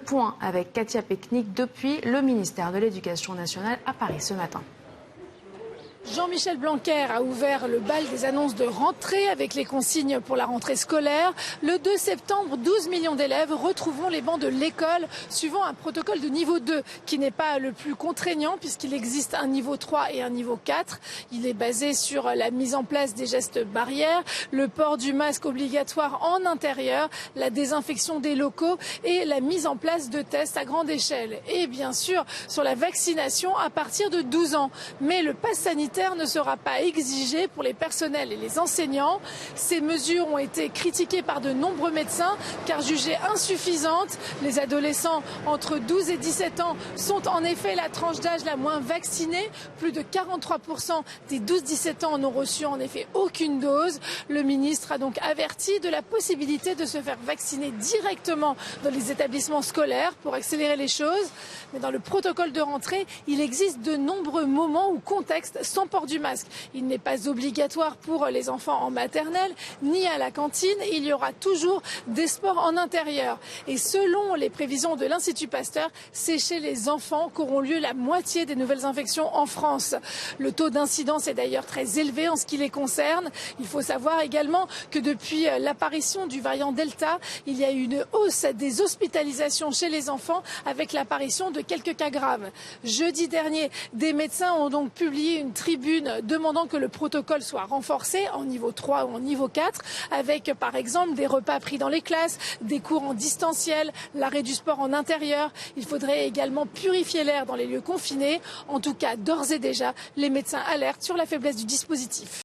point avec Katia Peknik depuis le ministère de l'Éducation nationale à Paris ce matin. Jean-Michel Blanquer a ouvert le bal des annonces de rentrée avec les consignes pour la rentrée scolaire. Le 2 septembre, 12 millions d'élèves retrouveront les bancs de l'école suivant un protocole de niveau 2 qui n'est pas le plus contraignant puisqu'il existe un niveau 3 et un niveau 4. Il est basé sur la mise en place des gestes barrières, le port du masque obligatoire en intérieur, la désinfection des locaux et la mise en place de tests à grande échelle. Et bien sûr sur la vaccination à partir de 12 ans. Mais le pass sanitaire ne sera pas exigé pour les personnels et les enseignants. Ces mesures ont été critiquées par de nombreux médecins car jugées insuffisantes. Les adolescents entre 12 et 17 ans sont en effet la tranche d'âge la moins vaccinée. Plus de 43% des 12-17 ans n'ont reçu en effet aucune dose. Le ministre a donc averti de la possibilité de se faire vacciner directement dans les établissements scolaires pour accélérer les choses. Mais dans le protocole de rentrée, il existe de nombreux moments ou contextes sans port du masque. Il n'est pas obligatoire pour les enfants en maternelle ni à la cantine. Il y aura toujours des sports en intérieur. Et selon les prévisions de l'Institut Pasteur, c'est chez les enfants qu'auront lieu la moitié des nouvelles infections en France. Le taux d'incidence est d'ailleurs très élevé en ce qui les concerne. Il faut savoir également que depuis l'apparition du variant Delta, il y a eu une hausse des hospitalisations chez les enfants avec l'apparition de quelques cas graves. Jeudi dernier, des médecins ont donc publié une tribune demandant que le protocole soit renforcé en niveau 3 ou en niveau 4 avec par exemple des repas pris dans les classes, des cours en distanciel, l'arrêt du sport en intérieur. Il faudrait également purifier l'air dans les lieux confinés. En tout cas, d'ores et déjà, les médecins alertent sur la faiblesse du dispositif.